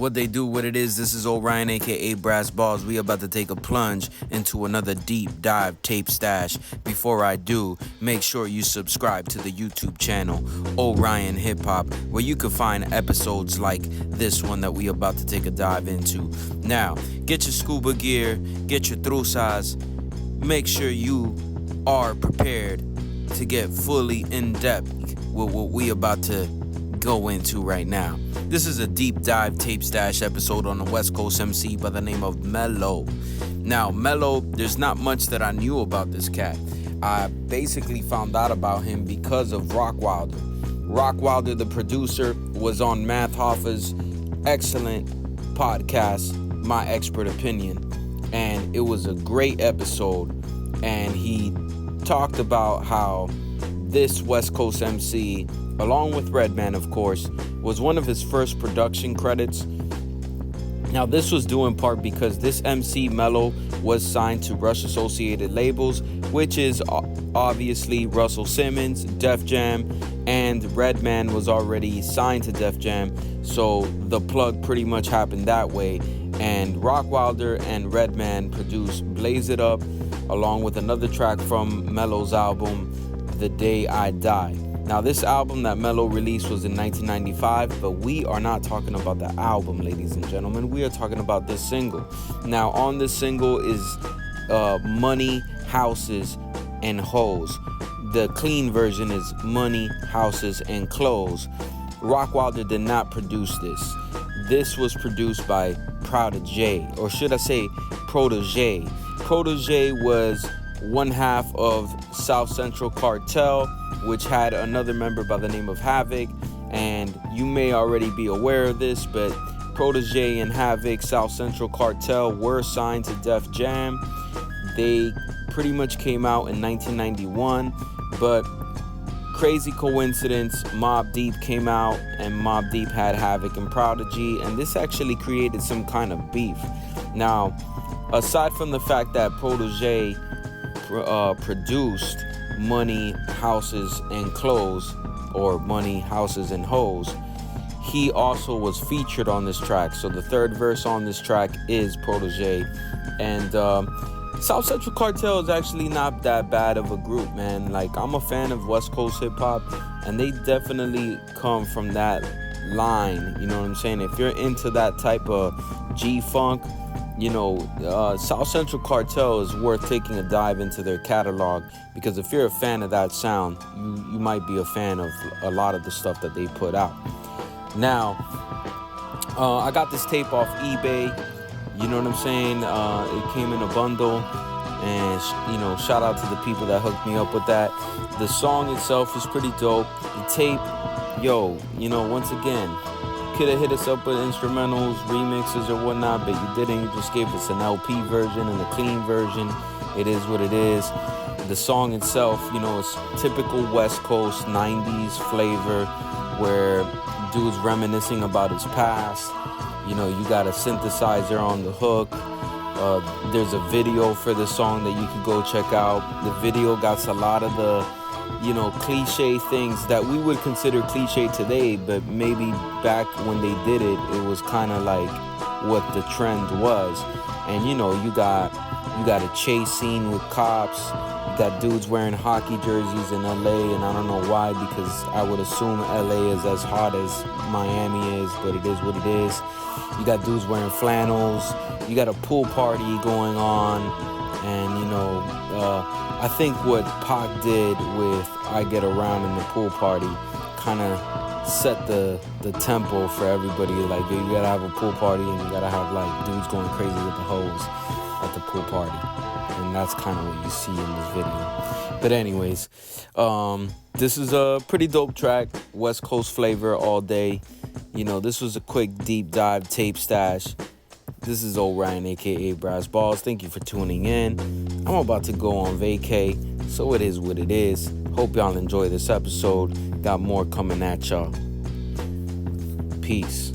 What they do, what it is, this is Orion, aka Brass Balls. We about to take a plunge into another deep dive tape stash. Before I do, make sure you subscribe to the YouTube channel, Orion Hip Hop, where you can find episodes like this one that we about to take a dive into. Now, get your scuba gear, get your trusas, make sure you are prepared to get fully in depth with what we about to go into right now. This is a deep dive tape stash episode on the West Coast MC by the name of Mel-Low. Now, Mel-Low, there's not much that I knew about this cat. I basically found out about him because of Rockwilder. Rockwilder, the producer, was on Math Hoffa's excellent podcast, My Expert Opinion, and it was a great episode. And he talked about how this West Coast MC, along with Redman, of course, was one of his first production credits. Now, this was due in part because this MC, Mel-Low, was signed to Rush Associated Labels, which is obviously Russell Simmons, Def Jam, and Redman was already signed to Def Jam, so the plug pretty much happened that way. And Rockwilder and Redman produced Blaze It Up, along with another track from Mel-Low's album, The Day I Die. Now, this album that Mel-Low released was in 1995, but we are not talking about the album, ladies and gentlemen. We are talking about this single. Now, on this single is Money, Houses, and Hoes. The clean version is Money, Houses, and Clothes. Rockwilder did not produce this. This was produced by Protege, or should I say Protege. Protege was one half of South Central Cartel, which had another member by the name of Havoc, and you may already be aware of this, but Protege and Havoc, South Central Cartel, were signed to Def Jam. They pretty much came out in 1991, but crazy coincidence, Mobb Deep came out, and Mobb Deep had Havoc and Prodigy, and this actually created some kind of beef. Now, aside from the fact that Protege produced Money, Houses, and Clothes, or Money, Houses, and Hoes, he also was featured on this track. So the third verse on this track is Protege. And South Central Cartel is actually not that bad of a group, man. Like, I'm a fan of West Coast hip hop, and they definitely come from that line, you know what I'm saying? If you're into that type of G-Funk, you know, South Central Cartel is worth taking a dive into their catalog, because if you're a fan of that sound, you might be a fan of a lot of the stuff that they put out. Now, I got this tape off eBay, you know what I'm saying? It came in a bundle, and, you know, shout out to the people that hooked me up with that. The song itself is pretty dope. The tape, yo, you know, once again, could have hit us up with instrumentals, remixes, or whatnot, but you didn't. You just gave us an LP version and a clean version. It is what it is. The song itself, you know, it's typical West Coast 90s flavor, where dude's reminiscing about his past. You know, you got a synthesizer on the hook. There's a video for the song that you can go check out. The video got a lot of the, you know, cliche things that we would consider cliche today, but maybe back when they did it, it was kind of like what the trend was. And, you know, you got a chase scene with cops. You got dudes wearing hockey jerseys in LA, and I don't know why, because I would assume LA is as hot as Miami is, but it is what it is. You got dudes wearing flannels. You got a pool party going on, and, you know, I think what Pac did with I Get Around in the Pool Party kind of set the tempo for everybody. Like, you gotta have a pool party, and you gotta have, like, dudes going crazy with the hose at the pool party. And that's kind of what you see in this video. But anyways, this is a pretty dope track. West Coast flavor all day. You know, this was a quick deep dive tape stash. This is Orion, aka Brass Balls. Thank you for tuning in. I'm about to go on vacay, so it is what it is. Hope y'all enjoy this episode. Got more coming at y'all. Peace.